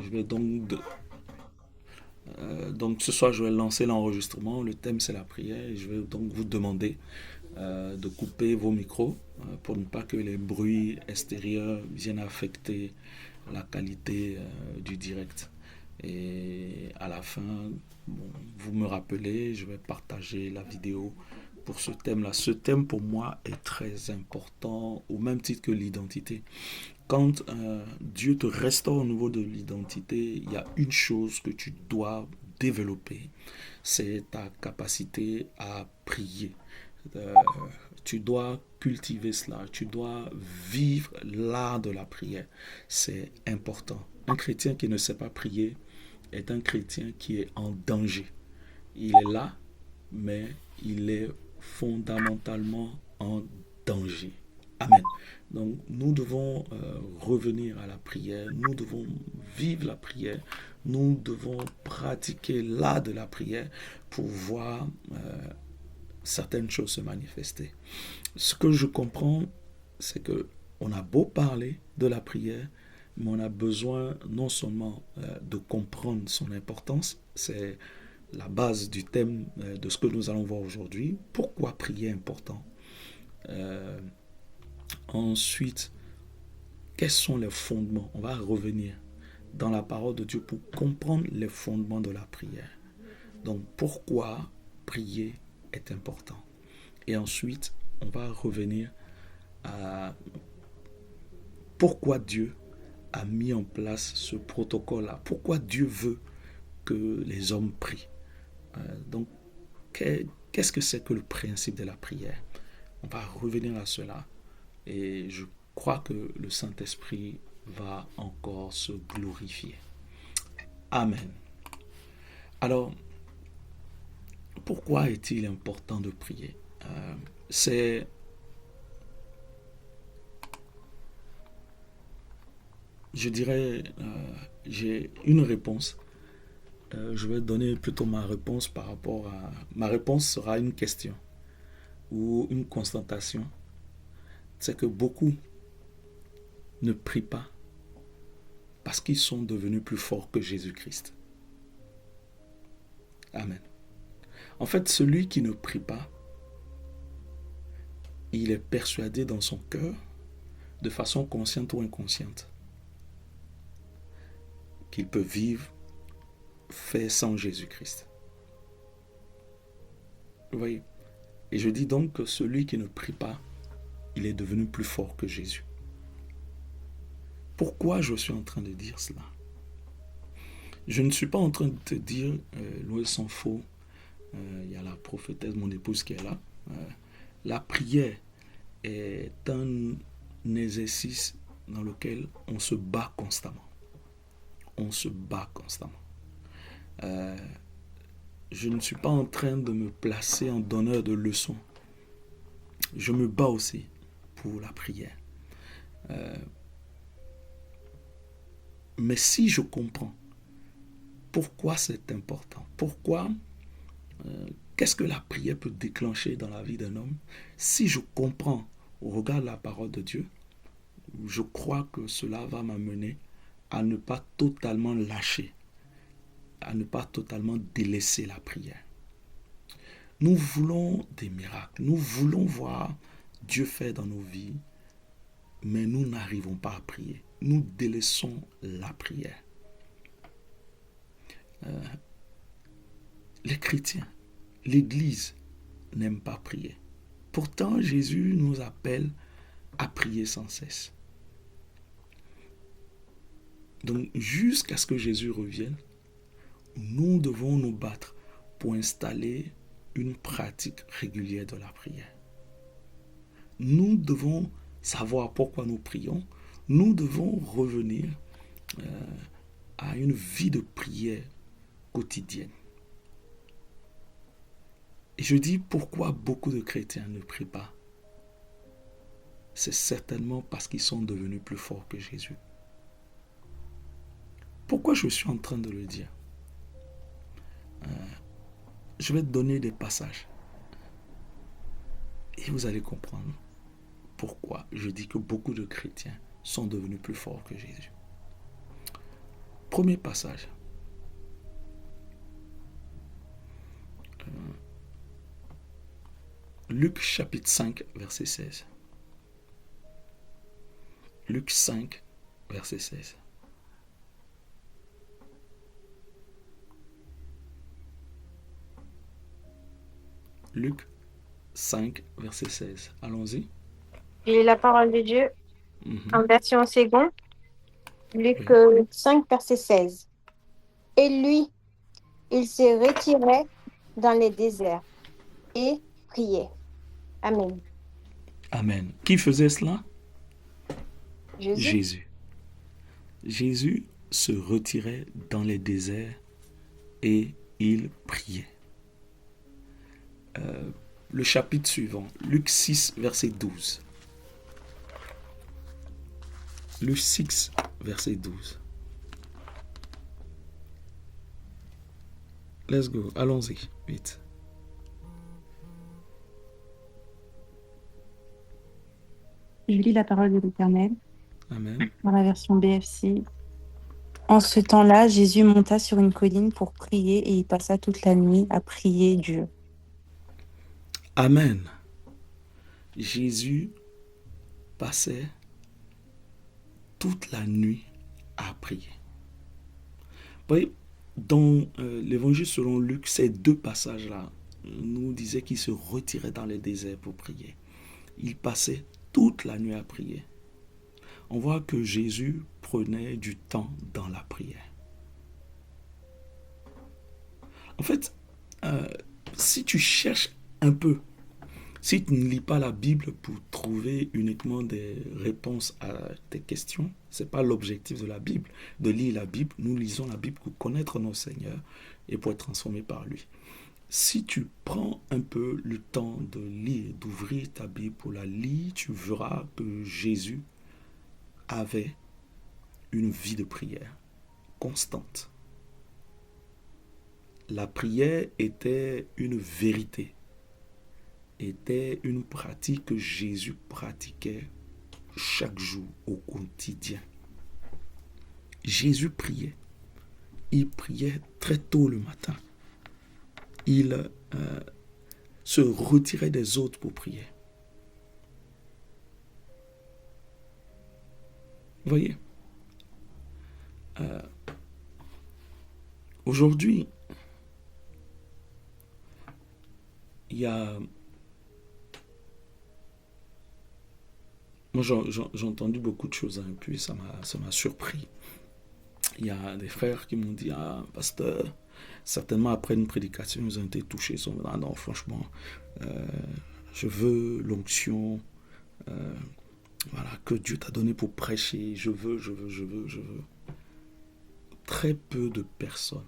je vais donc ce soir, je vais lancer l'enregistrement. Le thème, c'est la prière. Et je vais donc vous demander de couper vos micros pour ne pas que les bruits extérieurs viennent affecter la qualité du direct. Et à la fin, bon, vous me rappelez, je vais partager la vidéo pour ce thème-là. Ce thème, pour moi, est très important, au même titre que l'identité. Quand Dieu te restaure au niveau de l'identité, il y a une chose que tu dois développer, c'est ta capacité à prier. Euh, Tu dois cultiver cela, tu dois vivre l'art de la prière. C'est important. Un chrétien qui ne sait pas prier est un chrétien qui est en danger. Il est là, mais il est fondamentalement en danger. Amen. Donc nous devons revenir à la prière, nous devons vivre la prière, nous devons pratiquer l'art de la prière pour voir certaines choses se manifester. Ce que je comprends, c'est que on a beau parler de la prière, mais on a besoin non seulement de comprendre son importance, c'est la base du thème de ce que nous allons voir aujourd'hui. Pourquoi prier est important? Euh, Ensuite, quels sont les fondements? On va revenir dans la parole de Dieu pour comprendre les fondements de la prière. Donc, pourquoi prier est important? Et ensuite, on va revenir à pourquoi Dieu a mis en place ce protocole-là. Pourquoi Dieu veut que les hommes prient. Donc, qu'est-ce que c'est que le principe de la prière? On va revenir à cela et je crois que le Saint-Esprit va encore se glorifier. Amen. Alors, pourquoi est-il important de prier? C'est Je dirais, j'ai une réponse. Je vais donner plutôt ma réponse par rapport à... Ma réponse sera une question ou une constatation. C'est que beaucoup ne prient pas parce qu'ils sont devenus plus forts que Jésus-Christ. Amen. En fait, celui qui ne prie pas, il est persuadé dans son cœur, de façon consciente ou inconsciente, qu'il peut vivre fait sans Jésus-Christ. Vous voyez? Et je dis donc que celui qui ne prie pas, il est devenu plus fort que Jésus. Pourquoi je suis en train de dire cela? Je ne suis pas en train de te dire, loin s'en faut, il y a la prophétesse, mon épouse qui est là. La prière est un exercice dans lequel on se bat constamment. On se bat constamment. Euh, je ne suis pas en train de me placer en donneur de leçons. Je me bats aussi pour la prière. Euh, mais si je comprends pourquoi c'est important, qu'est-ce que la prière peut déclencher dans la vie d'un homme, si je comprends au regard de la parole de Dieu, je crois que cela va m'amener à ne pas totalement lâcher, à ne pas totalement délaisser la prière. Nous voulons des miracles, nous voulons voir Dieu faire dans nos vies, mais nous n'arrivons pas à prier. Nous délaissons la prière. Les chrétiens, l'Église n'aime pas prier. Pourtant, Jésus nous appelle à prier sans cesse. Donc, jusqu'à ce que Jésus revienne, nous devons nous battre pour installer une pratique régulière de la prière. Nous devons savoir pourquoi nous prions. Nous devons revenir à une vie de prière quotidienne. Et je dis pourquoi beaucoup de chrétiens ne prient pas. C'est certainement parce qu'ils sont devenus plus forts que Jésus. Pourquoi je suis en train de le dire? Je vais te donner des passages. Et vous allez comprendre pourquoi je dis que beaucoup de chrétiens sont devenus plus forts que Jésus. premier passage. Luc chapitre 5, verset 16. Luc 5, verset 16. Luc 5, verset 16. Allons-y. Je lis la parole de Dieu en version seconde. Luc Oui. 5, verset 16. Et lui, il se retirait dans les déserts et priait. Amen. Amen. Qui faisait cela? Jésus. Jésus. Jésus se retirait dans les déserts et il priait. Le chapitre suivant, Luc 6, verset 12. Luc 6, verset 12. Let's go, allons-y, vite. Je lis la parole de l'Éternel Amen. dans la version BFC. En ce temps-là, Jésus monta sur une colline pour prier et y passa toute la nuit à prier Dieu. Amen. Jésus passait toute la nuit à prier. Vous voyez, dans l'évangile selon Luc, ces deux passages-là nous disaient qu'il se retirait dans les déserts pour prier. Il passait toute la nuit à prier. On voit que Jésus prenait du temps dans la prière. En fait, si tu cherches un peu, si tu ne lis pas la Bible pour trouver uniquement des réponses à tes questions, ce n'est pas l'objectif de la Bible, de lire la Bible. Nous lisons la Bible pour connaître notre Seigneur et pour être transformé par lui. Si tu prends un peu le temps de lire, d'ouvrir ta Bible pour la lire, tu verras que Jésus avait une vie de prière constante. La prière était une vérité, était une pratique que Jésus pratiquait chaque jour au quotidien. Jésus priait. Il priait très tôt le matin. Il se retirait des autres pour prier. Vous voyez, aujourd'hui, il y a... Moi, j'ai entendu beaucoup de choses, hein, puis ça m'a surpris. Il y a des frères qui m'ont dit, ah, pasteur, certainement après une prédication, ils ont été touchés. Ils sont dit, ah non, franchement, je veux l'onction, voilà, que Dieu t'a donné pour prêcher. Je veux. Très peu de personnes,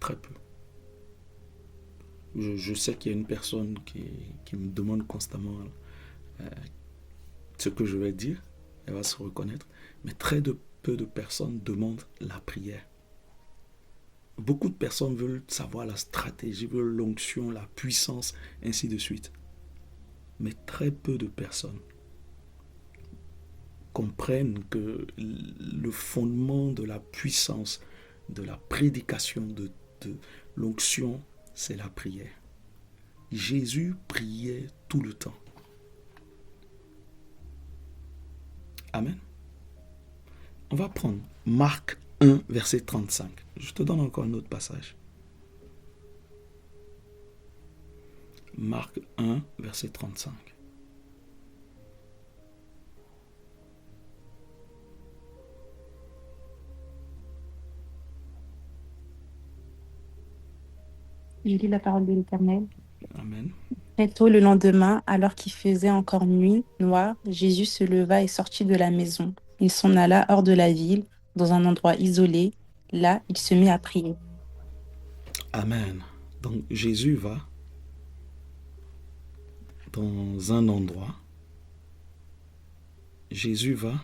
très peu. Je sais qu'il y a une personne qui me demande constamment ce que je vais dire. Elle va se reconnaître. Mais peu de personnes demandent la prière. Beaucoup de personnes veulent savoir la stratégie, veulent l'onction, la puissance, ainsi de suite. Mais très peu de personnes comprennent que le fondement de la puissance, de la prédication, de l'onction, c'est la prière. Jésus priait tout le temps. Amen. On va prendre Marc 1, verset 35. Je te donne encore un autre passage. Marc 1, verset 35. Je lis la parole de l'Éternel. Amen. Très tôt le lendemain, alors qu'il faisait encore nuit noire, Jésus se leva et sortit de la maison. Il s'en alla hors de la ville, dans un endroit isolé. Là, il se mit à prier. Amen. Donc Jésus va dans un endroit. Jésus va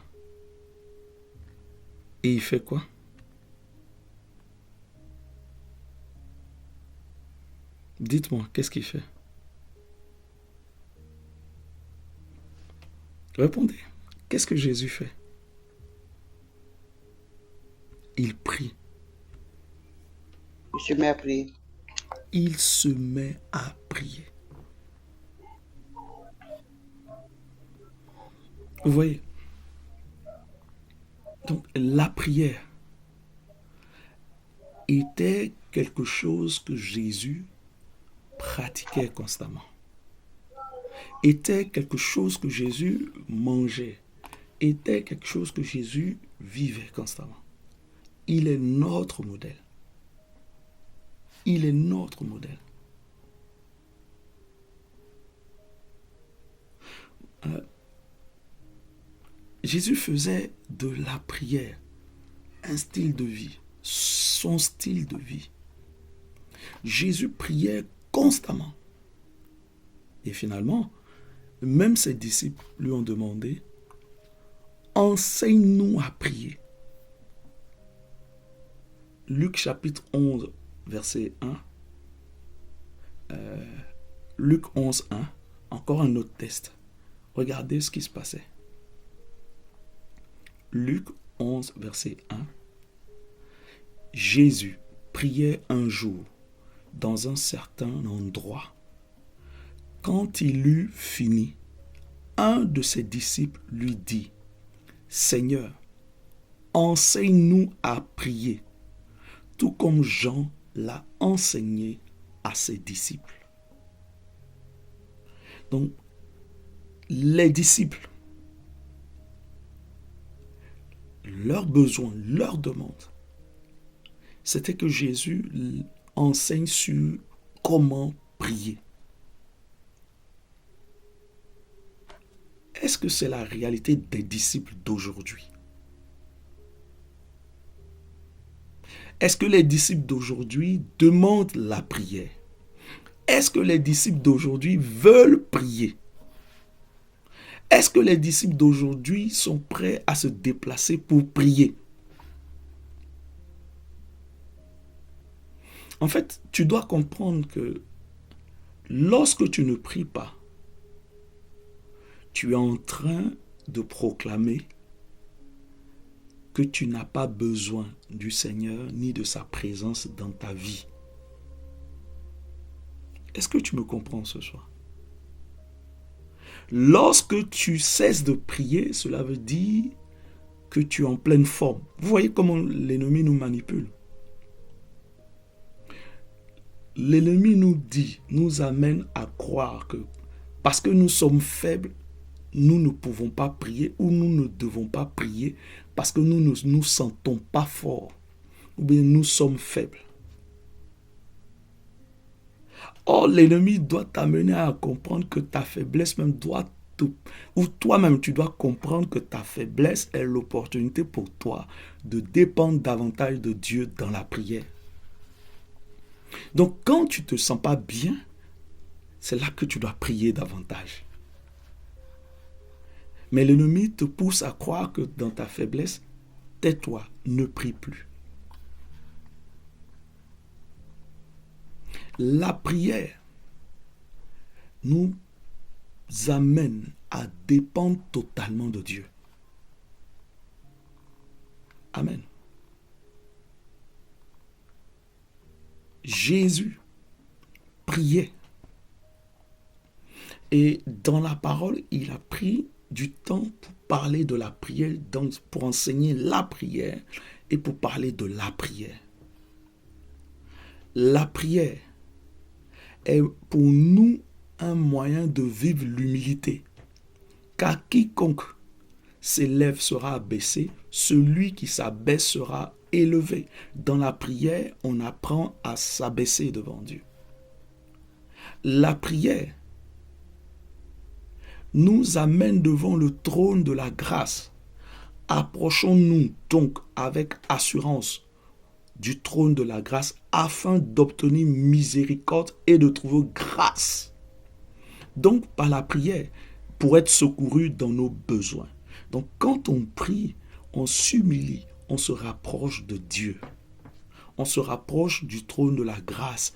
et il fait quoi? Dites-moi, qu'est-ce qu'il fait? Répondez. Qu'est-ce que Jésus fait? Il prie. Il se met à prier. Il se met à prier. Vous voyez? Donc la prière était quelque chose que Jésus pratiquait constamment. Était quelque chose que Jésus mangeait. Était quelque chose que Jésus vivait constamment. Il est notre modèle. Il est notre modèle. Jésus faisait de la prière un style de vie, son style de vie. Jésus priait constamment. Et finalement, même ses disciples lui ont demandé, enseigne-nous à prier. Luc chapitre 11, verset 1. Luc 11, 1. Encore un autre test. Regardez ce qui se passait. Luc 11, verset 1. Jésus priait un jour dans un certain endroit. Quand il eut fini, un de ses disciples lui dit, Seigneur, enseigne-nous à prier, tout comme Jean l'a enseigné à ses disciples. Donc, les disciples, leur besoin, leur demande, c'était que Jésus enseigne sur comment prier. Est-ce que c'est la réalité des disciples d'aujourd'hui? Est-ce que les disciples d'aujourd'hui demandent la prière? Est-ce que les disciples d'aujourd'hui veulent prier? Est-ce que les disciples d'aujourd'hui sont prêts à se déplacer pour prier? En fait, tu dois comprendre que lorsque tu ne pries pas, tu es en train de proclamer que tu n'as pas besoin du Seigneur ni de sa présence dans ta vie. Est-ce que tu me comprends ce soir? Lorsque tu cesses de prier, cela veut dire que tu es en pleine forme. Vous voyez comment l'ennemi nous manipule. L'ennemi nous dit, nous amène à croire que parce que nous sommes faibles, nous ne pouvons pas prier ou nous ne devons pas prier parce que nous ne nous sentons pas forts ou bien nous sommes faibles. Or, l'ennemi doit t'amener à comprendre que ta faiblesse même doit ou toi-même tu dois comprendre que ta faiblesse est l'opportunité pour toi de dépendre davantage de Dieu dans la prière. Donc, quand tu ne te sens pas bien, c'est là que tu dois prier davantage. Mais l'ennemi te pousse à croire que dans ta faiblesse, tais-toi, ne prie plus. La prière nous amène à dépendre totalement de Dieu. Amen. Jésus priait. Et dans la parole, il a pris du temps pour parler de la prière, pour enseigner la prière et pour parler de la prière. La prière est pour nous un moyen de vivre l'humilité. Car quiconque s'élève sera abaissé, celui qui s'abaisse sera élevé. Dans la prière, on apprend à s'abaisser devant Dieu. La prière nous amène devant le trône de la grâce. Approchons-nous donc avec assurance du trône de la grâce afin d'obtenir miséricorde et de trouver grâce. Donc, par la prière, pour être secouru dans nos besoins. Donc, quand on prie, on s'humilie, on se rapproche de Dieu. On se rapproche du trône de la grâce.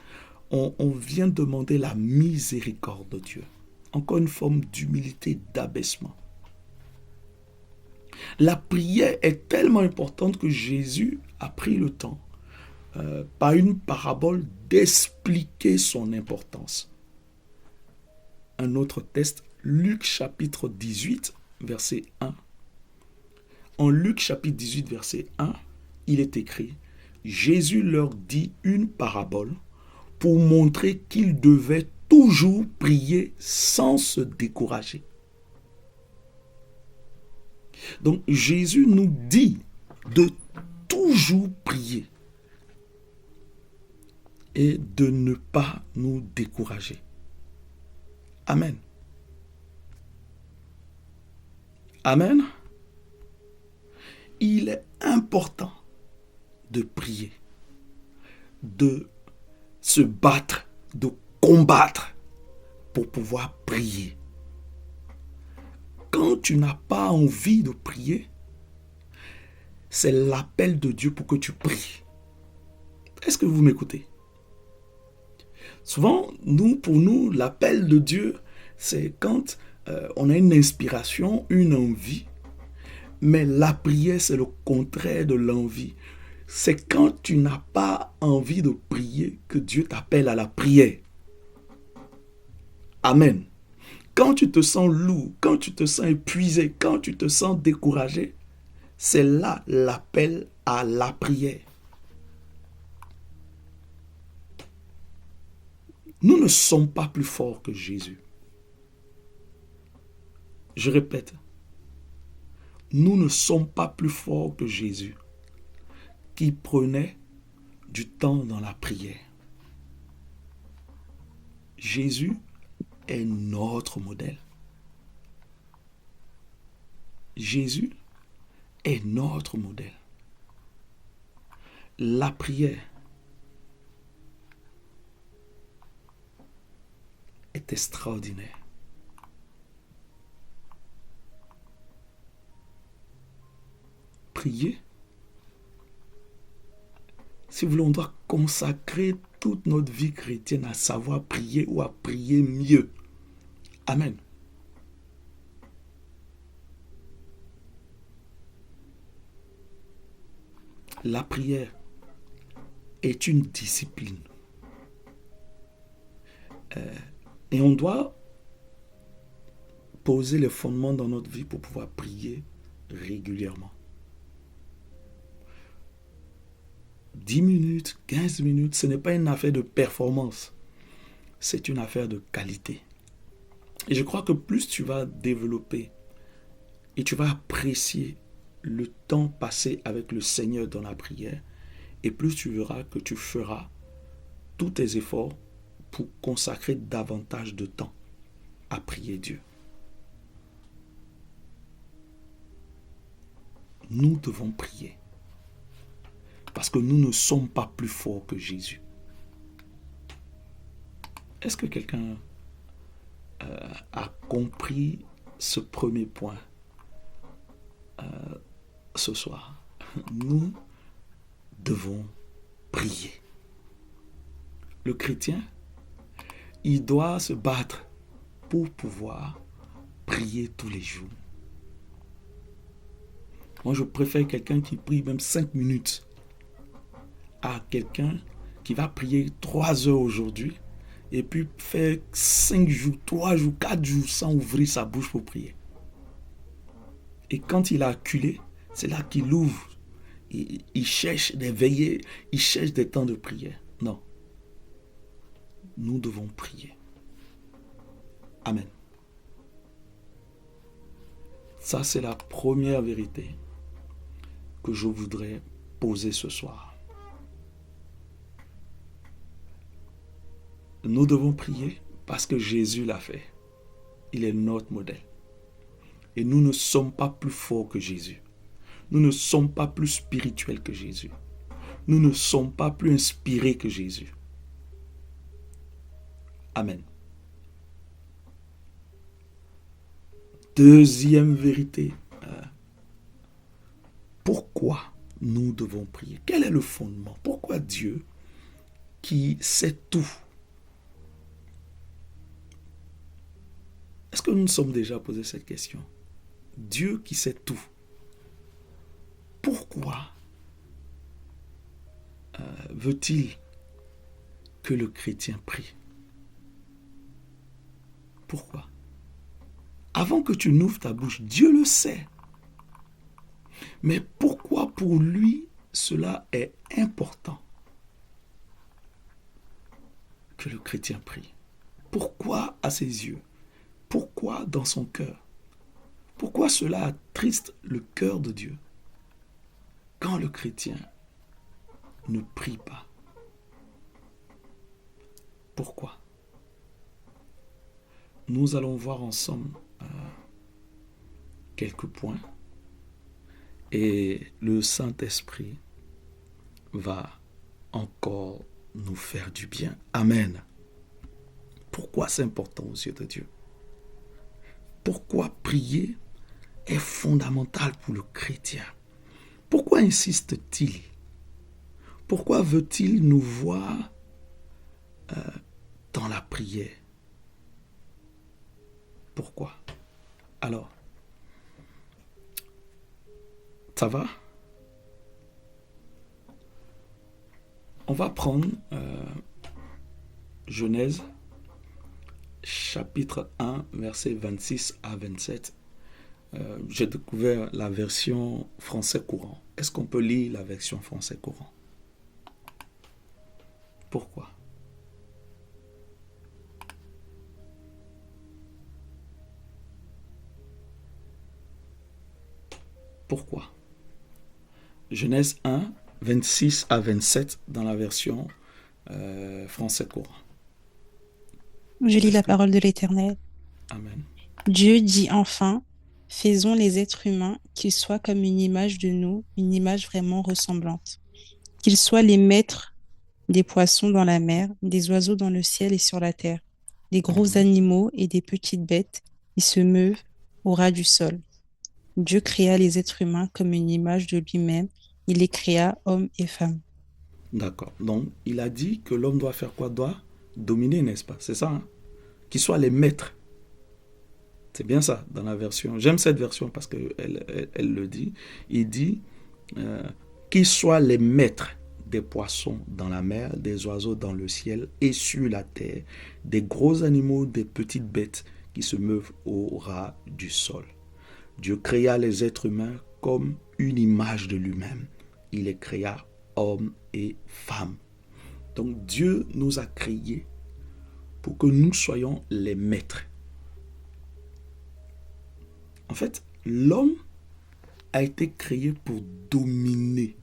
On vient demander la miséricorde de Dieu. Encore une forme d'humilité, d'abaissement. La prière est tellement importante que Jésus a pris le temps, par une parabole, d'expliquer son importance. Un autre texte, Luc chapitre 18, verset 1. En Luc chapitre 18, verset 1, il est écrit, Jésus leur dit une parabole pour montrer qu'ils devaient toujours prier sans se décourager. Donc Jésus nous dit de toujours prier et de ne pas nous décourager. Amen. Amen. Il est important de prier, de se battre, de combattre pour pouvoir prier. Quand tu n'as pas envie de prier, c'est l'appel de Dieu pour que tu pries. Est-ce que vous m'écoutez? Souvent, pour nous, l'appel de Dieu, c'est quand on a une inspiration, une envie. Mais la prière, c'est le contraire de l'envie. C'est quand tu n'as pas envie de prier que Dieu t'appelle à la prière. Amen. Quand tu te sens lourd, quand tu te sens épuisé, quand tu te sens découragé, c'est là l'appel à la prière. Nous ne sommes pas plus forts que Jésus. Je répète, nous ne sommes pas plus forts que Jésus, qui prenait du temps dans la prière. Jésus est notre modèle. Jésus est notre modèle. La prière est extraordinaire. Prier, si vous voulez, on doit consacrer toute notre vie chrétienne à savoir prier ou à prier mieux. Amen. La prière est une discipline. Et on doit poser les fondements dans notre vie pour pouvoir prier régulièrement. 10 minutes, 15 minutes, ce n'est pas une affaire de performance. C'est une affaire de qualité. Et je crois que plus tu vas développer et tu vas apprécier le temps passé avec le Seigneur dans la prière, et plus tu verras que tu feras tous tes efforts pour consacrer davantage de temps à prier Dieu. Nous devons prier. Parce que nous ne sommes pas plus forts que Jésus. Est-ce que quelqu'un a compris ce premier point ce soir? Nous devons prier. Le chrétien, il doit se battre pour pouvoir prier tous les jours. Moi, je préfère quelqu'un qui prie même 5 minutes à quelqu'un qui va prier 3 heures aujourd'hui et puis faire 5 jours, 3 jours, 4 jours sans ouvrir sa bouche pour prier. Et quand il a acculé, c'est là qu'il ouvre. Il cherche des veillées, il cherche des temps de prière. Non. Nous devons prier. Amen. Ça, c'est la première vérité que je voudrais poser ce soir. Nous devons prier parce que Jésus l'a fait. Il est notre modèle. Et nous ne sommes pas plus forts que Jésus. Nous ne sommes pas plus spirituels que Jésus. Nous ne sommes pas plus inspirés que Jésus. Amen. Deuxième vérité. Pourquoi nous devons prier? Quel est le fondement? Pourquoi Dieu, qui sait tout? Est-ce que nous nous sommes déjà posé cette question? Dieu qui sait tout, pourquoi veut-il que le chrétien prie? Pourquoi? Avant que tu n'ouvres ta bouche, Dieu le sait. Mais pourquoi pour lui cela est important que le chrétien prie? Pourquoi à ses yeux? Pourquoi dans son cœur? Pourquoi cela attriste le cœur de Dieu quand le chrétien ne prie pas? Pourquoi? Nous allons voir ensemble quelques points et le Saint-Esprit va encore nous faire du bien. Amen. Pourquoi c'est important aux yeux de Dieu? Pourquoi prier est fondamental pour le chrétien? Pourquoi insiste-t-il? Pourquoi veut-il nous voir dans la prière? Pourquoi? Alors, ça va? On va prendre Genèse chapitre 1, versets 26 à 27. J'ai découvert la version français courant. Est-ce qu'on peut lire la version français courant? Pourquoi? Pourquoi? Genèse 1, 26 à 27 dans la version français courant. Je lis la parole de l'Éternel. Amen. Dieu dit enfin, faisons les êtres humains qu'ils soient comme une image de nous, une image vraiment ressemblante. Qu'ils soient les maîtres des poissons dans la mer, des oiseaux dans le ciel et sur la terre, des gros animaux et des petites bêtes qui se meuvent au ras du sol. Dieu créa les êtres humains comme une image de lui-même. Il les créa hommes et femmes. D'accord. Donc, il a dit que l'homme doit faire quoi? Doit dominer, n'est-ce pas? C'est ça, hein? Qu'ils soient les maîtres. C'est bien ça, dans la version. J'aime cette version parce qu'elle le dit. Il dit qu'ils soient les maîtres des poissons dans la mer, des oiseaux dans le ciel et sur la terre, des gros animaux, des petites bêtes qui se meuvent au ras du sol. Dieu créa les êtres humains comme une image de lui-même. Il les créa hommes et femmes. Donc Dieu nous a créés pour que nous soyons les maîtres. En fait, l'homme a été créé pour dominer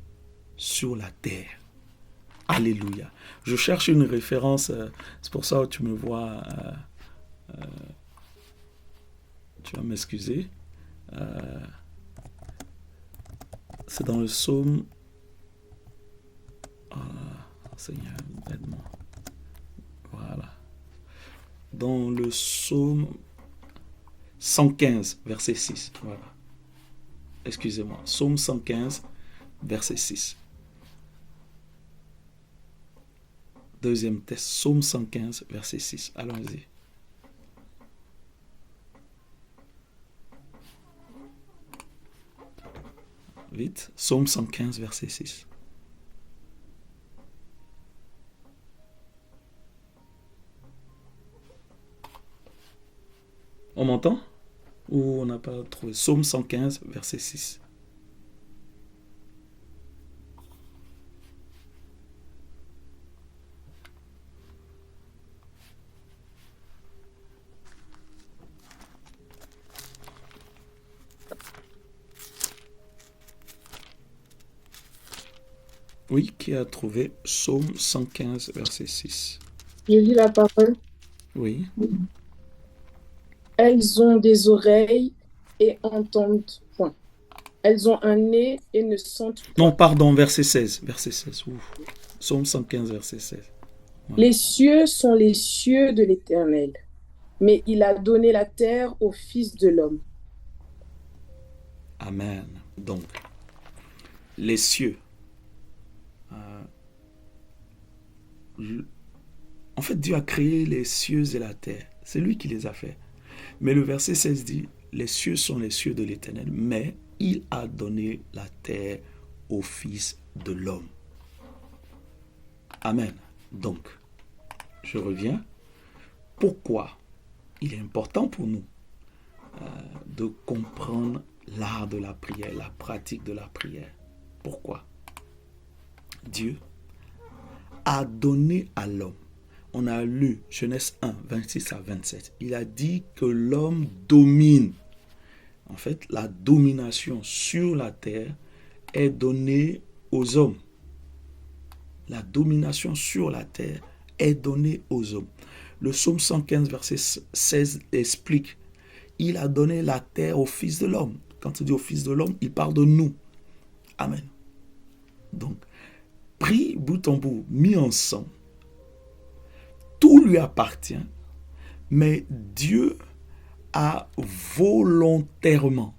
sur la terre. Alléluia. Je cherche une référence, c'est pour ça que tu me vois, tu vas m'excuser. C'est dans le psaume. Seigneur, aide-moi. Voilà. Dans le psaume 115, verset 6. Voilà. Excusez-moi. Psaume 115, verset 6. Deuxième test, psaume 115, verset 6. Allons-y. Vite. Psaume 115, verset 6. On m'entend? Ou on n'a pas trouvé? Psaume 115, verset 6. Oui, qui a trouvé Psaume 115, verset 6? Je lis la parole. Oui. Elles ont des oreilles et entendent point. Elles ont un nez et ne sentent point. Non, pardon, verset 16. Verset 16. Ouf. Psaume 115, verset 16. Ouais. Les cieux sont les cieux de l'Éternel, mais il a donné la terre au Fils de l'homme. Amen. Donc, les cieux. En fait, Dieu a créé les cieux et la terre. C'est lui qui les a fait. Mais le verset 16 dit, les cieux sont les cieux de l'Éternel, mais il a donné la terre au Fils de l'homme. Amen. Donc, je reviens. Pourquoi il est important pour nous de comprendre l'art de la prière, la pratique de la prière. Pourquoi? Dieu a donné à l'homme. On a lu Genèse 1, 26 à 27. Il a dit que l'homme domine. En fait, la domination sur la terre est donnée aux hommes. La domination sur la terre est donnée aux hommes. Le psaume 115, verset 16 explique: il a donné la terre au Fils de l'homme. Quand il dit au Fils de l'homme, il parle de nous. Amen. Donc, pris bout en bout, mis ensemble, tout lui appartient, mais Dieu a volontairement,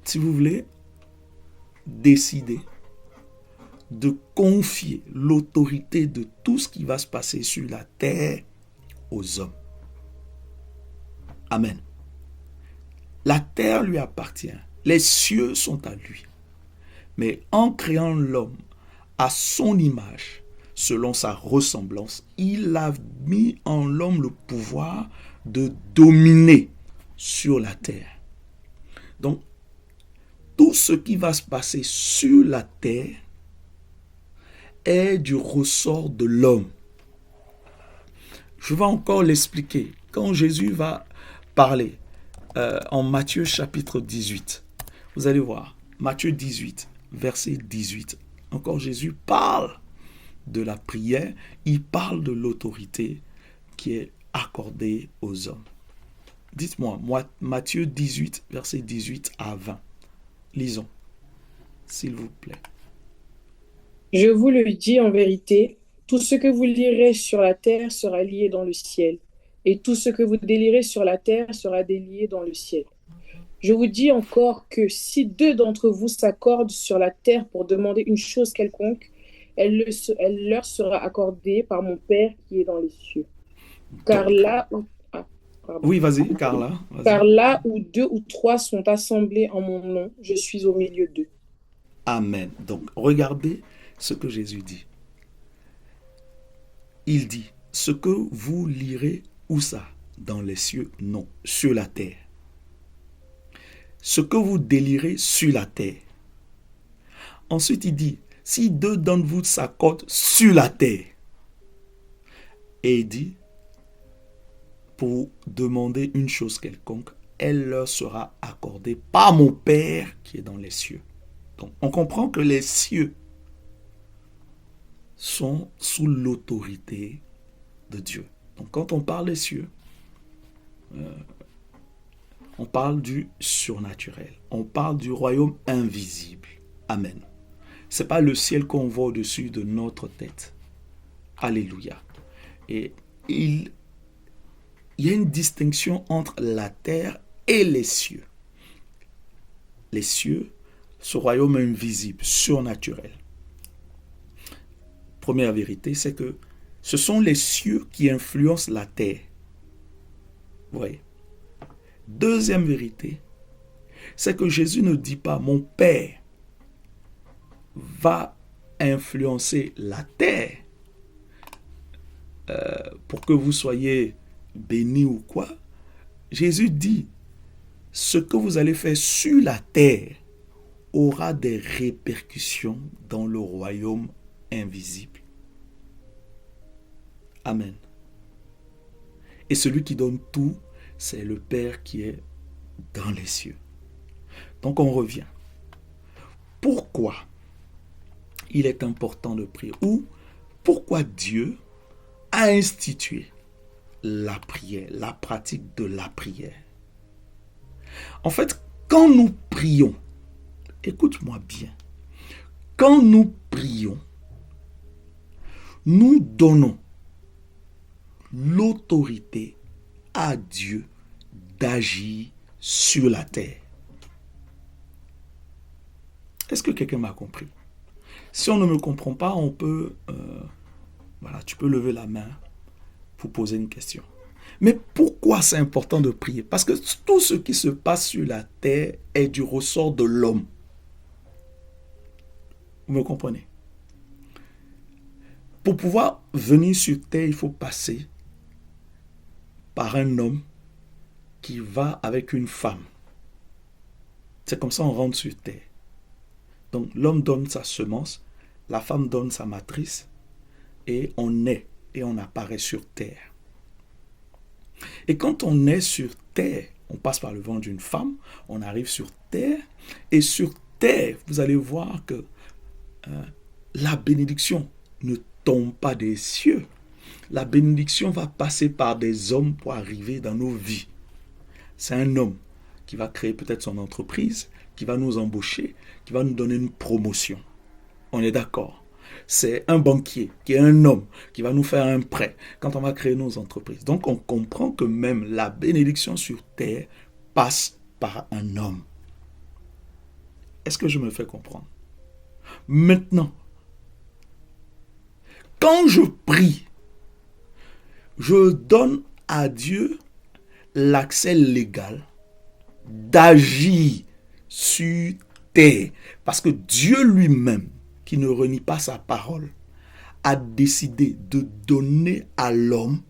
si vous voulez, décidé de confier l'autorité de tout ce qui va se passer sur la terre aux hommes. Amen. La terre lui appartient, les cieux sont à lui. Mais en créant l'homme à son image, selon sa ressemblance, il a mis en l'homme le pouvoir de dominer sur la terre. Donc, tout ce qui va se passer sur la terre est du ressort de l'homme. Je vais encore l'expliquer. Quand Jésus va parler en Matthieu chapitre 18, vous allez voir, Matthieu 18, verset 18, encore Jésus parle de la prière, il parle de l'autorité qui est accordée aux hommes. Dites-moi, Matthieu 18, verset 18 à 20. Lisons, s'il vous plaît. Je vous le dis en vérité, tout ce que vous lirez sur la terre sera lié dans le ciel, et tout ce que vous délirez sur la terre sera délié dans le ciel. Je vous dis encore que si 2 d'entre vous s'accordent sur la terre pour demander une chose quelconque, elle leur sera accordée par mon Père qui est dans les cieux. Car là où... Oui, vas-y, Carla. Vas-y. Car là où 2 ou 3 sont assemblés en mon nom, je suis au milieu d'eux. Amen. Donc, regardez ce que Jésus dit. Il dit, ce que vous lirez, où ça? Dans les cieux? Non, sur la terre. Ce que vous délirez sur la terre. Ensuite, il dit, si 2 d'entre vous s'accordent sur la terre, et il dit, pour demander une chose quelconque, elle leur sera accordée par mon Père qui est dans les cieux. Donc, on comprend que les cieux sont sous l'autorité de Dieu. Donc, quand on parle des cieux, on parle du surnaturel. On parle du royaume invisible. Amen. Ce n'est pas le ciel qu'on voit au-dessus de notre tête. Alléluia. Et il y a une distinction entre la terre et les cieux. Les cieux, ce royaume invisible, surnaturel. Première vérité, c'est que ce sont les cieux qui influencent la terre. Vous voyez. Deuxième vérité, c'est que Jésus ne dit pas « Mon Père va influencer la terre pour que vous soyez bénis ou quoi ». Jésus dit « Ce que vous allez faire sur la terre aura des répercussions dans le royaume invisible. » Amen. Et celui qui donne tout, c'est le Père qui est dans les cieux. Donc on revient. Pourquoi il est important de prier? Ou pourquoi Dieu a institué la prière, la pratique de la prière? En fait, quand nous prions, écoute-moi bien, quand nous prions, nous donnons l'autorité à Dieu d'agir sur la terre. Est-ce que quelqu'un m'a compris? Si on ne me comprend pas, on peut, tu peux lever la main pour poser une question. Mais pourquoi c'est important de prier? Parce que tout ce qui se passe sur la terre est du ressort de l'homme. Vous me comprenez? Pour pouvoir venir sur terre, il faut passer par un homme qui va avec une femme. C'est comme ça qu'on rentre sur terre. Donc l'homme donne sa semence, la femme donne sa matrice, et on naît et on apparaît sur terre. Et quand on est sur terre, on passe par le ventre d'une femme, on arrive sur terre, et sur terre, vous allez voir que la bénédiction ne tombe pas des cieux. La bénédiction va passer par des hommes pour arriver dans nos vies. C'est un homme qui va créer peut-être son entreprise, qui va nous embaucher, qui va nous donner une promotion. On est d'accord? C'est un banquier qui est un homme qui va nous faire un prêt quand on va créer nos entreprises. Donc on comprend que même la bénédiction sur terre passe par un homme. Est-ce que je me fais comprendre? Maintenant, quand je prie, je donne à Dieu l'accès légal d'agir sur terre. Parce que Dieu lui-même, qui ne renie pas sa parole, a décidé de donner à l'homme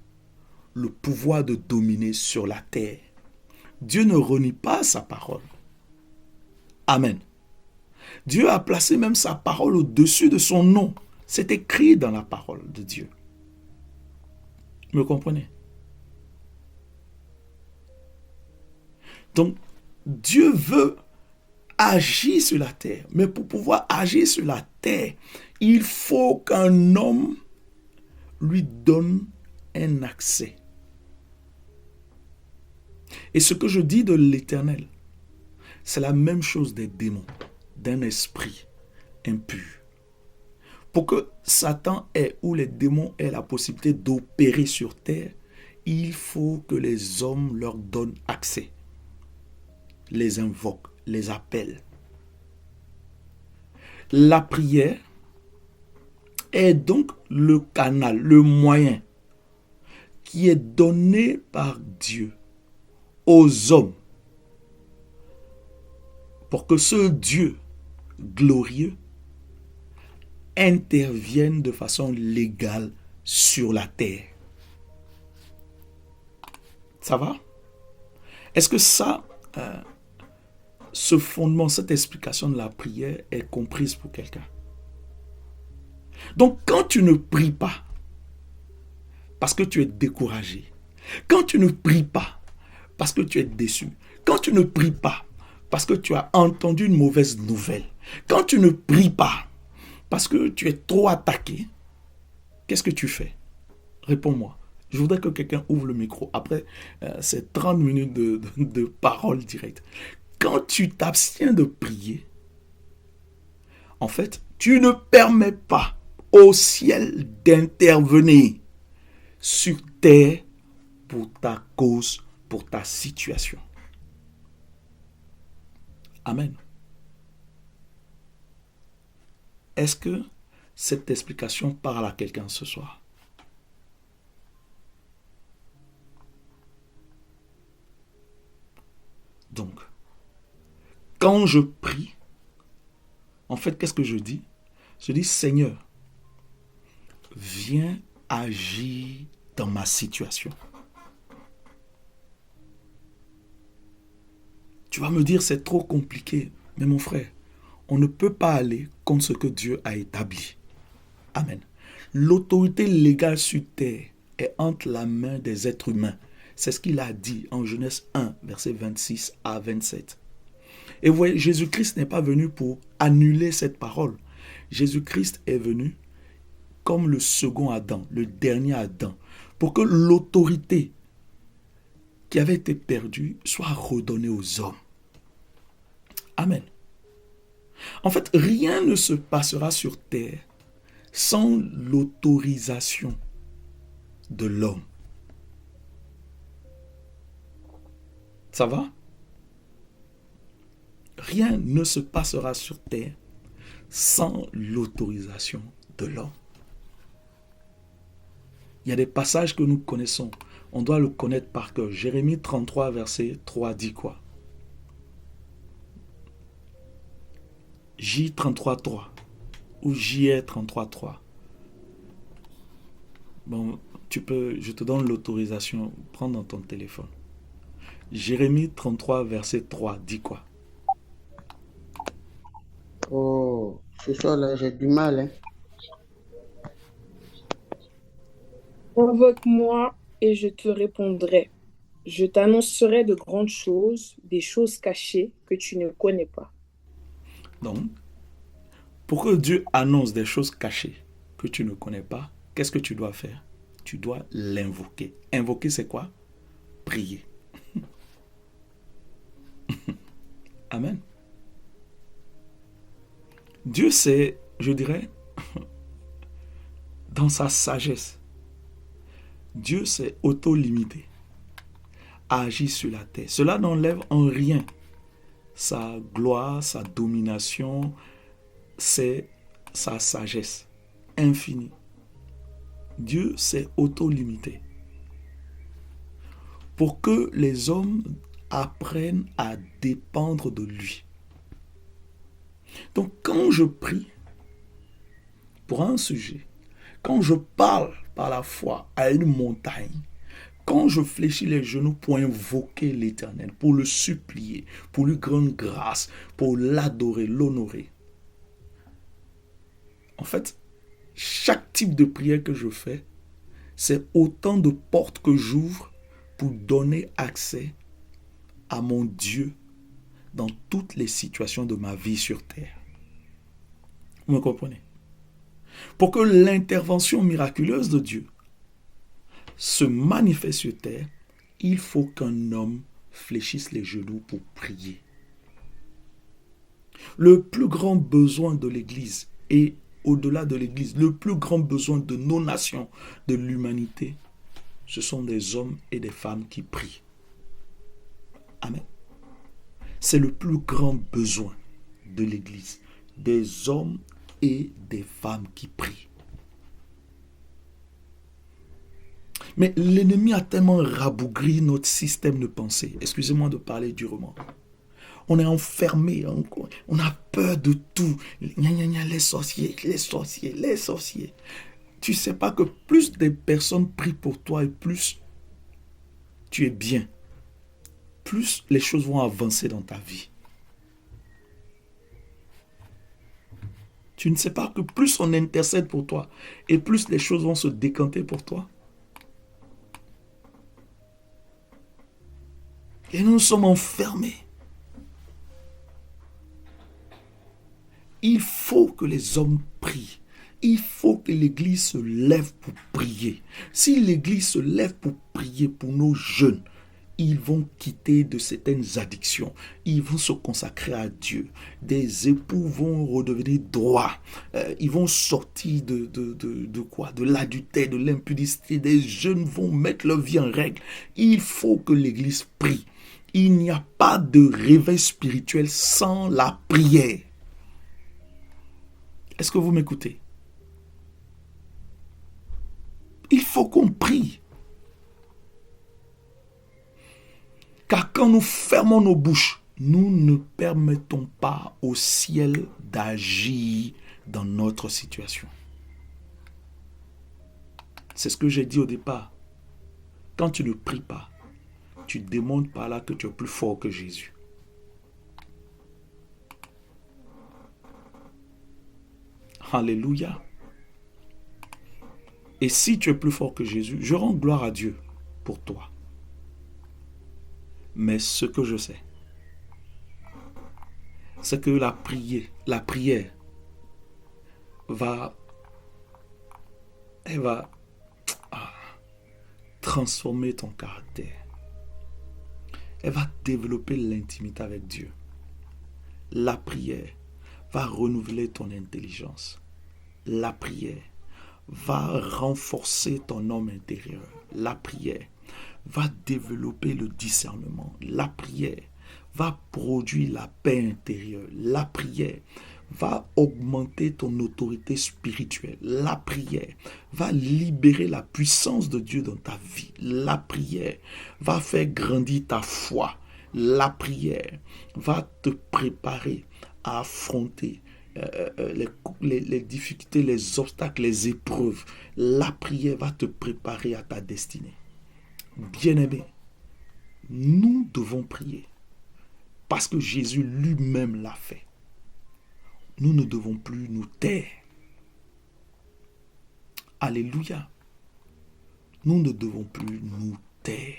le pouvoir de dominer sur la terre. Dieu ne renie pas sa parole. Amen. Dieu a placé même sa parole au-dessus de son nom. C'est écrit dans la parole de Dieu. Vous me comprenez? Donc, Dieu veut agir sur la terre. Mais pour pouvoir agir sur la terre, il faut qu'un homme lui donne un accès. Et ce que je dis de l'Éternel, c'est la même chose des démons, d'un esprit impur. Pour que Satan ait ou les démons aient la possibilité d'opérer sur terre, il faut que les hommes leur donnent accès, les invoquent, les appellent. La prière est donc le canal, le moyen qui est donné par Dieu aux hommes pour que ce Dieu glorieux intervienne de façon légale sur la terre. Ça va? Est-ce que ça, ce fondement, cette explication de la prière est comprise pour quelqu'un? Donc, quand tu ne pries pas, parce que tu es découragé, quand tu ne pries pas, parce que tu es déçu, quand tu ne pries pas, parce que tu as entendu une mauvaise nouvelle, quand tu ne pries pas, parce que tu es trop attaqué, qu'est-ce que tu fais? Réponds-moi. Je voudrais que quelqu'un ouvre le micro après ces 30 minutes de parole directe. Quand tu t'abstiens de prier, en fait, tu ne permets pas au ciel d'intervenir sur terre pour ta cause, pour ta situation. Amen. Est-ce que cette explication parle à quelqu'un ce soir? Donc, quand je prie, en fait, qu'est-ce que je dis? Je dis, Seigneur, viens agir dans ma situation. Tu vas me dire, c'est trop compliqué. Mais mon frère, on ne peut pas aller contre ce que Dieu a établi. Amen. L'autorité légale sur terre est entre la main des êtres humains. C'est ce qu'il a dit en Genèse 1, versets 26 à 27. Et vous voyez, Jésus-Christ n'est pas venu pour annuler cette parole. Jésus-Christ est venu comme le second Adam, le dernier Adam, pour que l'autorité qui avait été perdue soit redonnée aux hommes. Amen. En fait, rien ne se passera sur terre sans l'autorisation de l'homme. Ça va? Rien ne se passera sur terre sans l'autorisation de l'homme. Il y a des passages que nous connaissons. On doit le connaître par cœur. Jérémie 33, verset 3 dit quoi? J 33, 3. ou JR 33.3. Bon, je te donne l'autorisation, prends dans ton téléphone. Jérémie 33, verset 3, dit quoi? Oh, ce soir-là, j'ai du mal, hein. Invoque-moi et je te répondrai. Je t'annoncerai de grandes choses, des choses cachées que tu ne connais pas. Donc, pour que Dieu annonce des choses cachées que tu ne connais pas, qu'est-ce que tu dois faire? Tu dois l'invoquer. Invoquer, c'est quoi? Prier. Amen. Dieu, c'est, je dirais, dans sa sagesse, Dieu s'est auto-limité à agir sur la terre. Cela n'enlève en rien sa gloire, sa domination, c'est sa sagesse infinie. Dieu s'est auto-limité pour que les hommes apprennent à dépendre de lui. Donc quand je prie pour un sujet, quand je parle par la foi à une montagne, quand je fléchis les genoux pour invoquer l'Éternel, pour le supplier, pour lui rendre grâce, pour l'adorer, l'honorer, en fait, chaque type de prière que je fais, c'est autant de portes que j'ouvre pour donner accès à mon Dieu dans toutes les situations de ma vie sur terre. Vous me comprenez? Pour que l'intervention miraculeuse de Dieu se manifeste sur terre, il faut qu'un homme fléchisse les genoux pour prier. Le plus grand besoin de l'Église et au-delà de l'Église, le plus grand besoin de nos nations, de l'humanité, ce sont des hommes et des femmes qui prient. Amen. C'est le plus grand besoin de l'Église, des hommes et des femmes qui prient. Mais l'ennemi a tellement rabougri notre système de pensée. Excusez-moi de parler durement. On est enfermé, on a peur de tout. Les sorciers, les sorciers, les sorciers. Tu ne sais pas que plus des personnes prient pour toi et plus tu es bien, plus les choses vont avancer dans ta vie. Tu ne sais pas que plus on intercède pour toi et plus les choses vont se décanter pour toi. Et nous sommes enfermés. Il faut que les hommes prient. Il faut que l'Église se lève pour prier. Si l'Église se lève pour prier pour nos jeunes, ils vont quitter de certaines addictions. Ils vont se consacrer à Dieu. Des époux vont redevenir droits. Ils vont sortir de quoi? De l'adultère, de l'impudicité. Des jeunes vont mettre leur vie en règle. Il faut que l'Église prie. Il n'y a pas de réveil spirituel sans la prière. Est-ce que vous m'écoutez? Il faut qu'on prie. Car quand nous fermons nos bouches, nous ne permettons pas au ciel d'agir dans notre situation. C'est ce que j'ai dit au départ. Quand tu ne pries pas, tu démontres par là que tu es plus fort que Jésus. Alléluia. Et si tu es plus fort que Jésus, je rends gloire à Dieu pour toi. Mais ce que je sais, c'est que la prière va transformer ton caractère. Elle va développer l'intimité avec Dieu. La prière va renouveler ton intelligence. La prière va renforcer ton homme intérieur. La prière va développer le discernement. La prière va produire la paix intérieure. La prière va augmenter ton autorité spirituelle. La prière va libérer la puissance de Dieu dans ta vie. La prière va faire grandir ta foi. La prière va te préparer à affronter les difficultés, les obstacles, les épreuves. La prière va te préparer à ta destinée. Bien-aimé, nous devons prier parce que Jésus lui-même l'a fait. Nous ne devons plus nous taire. Alléluia. Nous ne devons plus nous taire.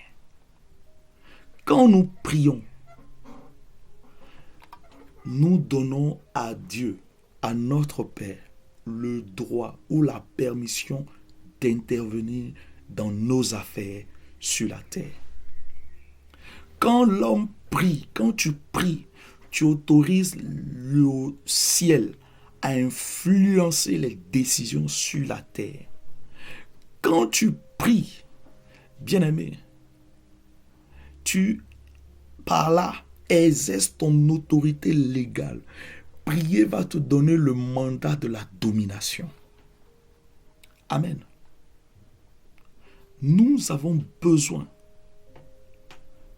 Quand nous prions, nous donnons à Dieu, à notre Père, le droit ou la permission d'intervenir dans nos affaires sur la terre. Quand l'homme prie, quand tu pries, tu autorises le ciel à influencer les décisions sur la terre. Quand tu pries, bien-aimé, tu, par là, exerces ton autorité légale. Prier va te donner le mandat de la domination. Amen. Nous avons besoin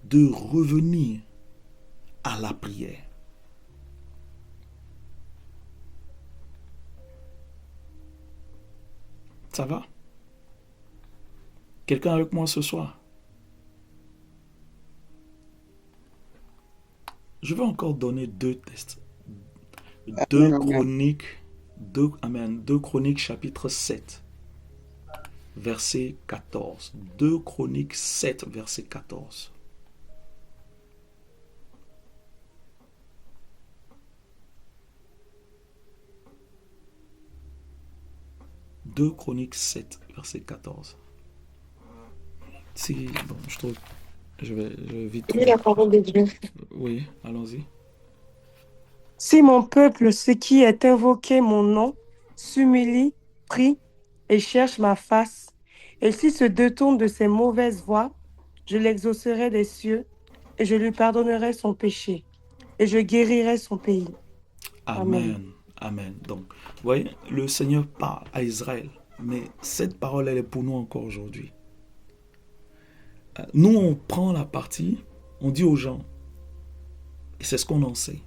de revenir à la prière. Ça va? Quelqu'un avec moi ce soir? Je vais encore donner 2 tests. 2 Chroniques, 2 Chroniques chapitre 7, verset 14. 2 Chroniques 7, verset 14. Deux Chroniques 7, verset 14. Si, bon, je trouve, je vais vite. Lis la parole de Dieu. Oui, allons-y. Si mon peuple, ce qui est invoqué mon nom, s'humilie, prie et cherche ma face, et s'il se détourne de ses mauvaises voies, je l'exaucerai des cieux et je lui pardonnerai son péché et je guérirai son pays. Amen. Amen. Donc, vous voyez, le Seigneur parle à Israël, mais cette parole, elle est pour nous encore aujourd'hui. Nous, on prend la partie, on dit aux gens, et c'est ce qu'on en sait.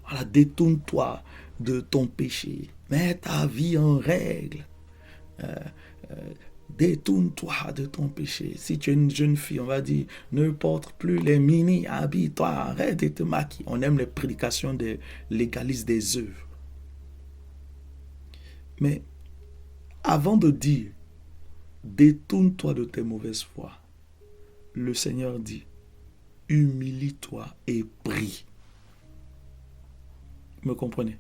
Voilà, détourne-toi de ton péché, mets ta vie en règle. Détourne-toi de ton péché. Si tu es une jeune fille, on va dire, ne porte plus les mini-habits, toi, arrête de te maquiller. On aime les prédications des légalistes des œuvres. Mais avant de dire, détourne-toi de tes mauvaises voies, le Seigneur dit, humilie-toi et prie. Me comprenez?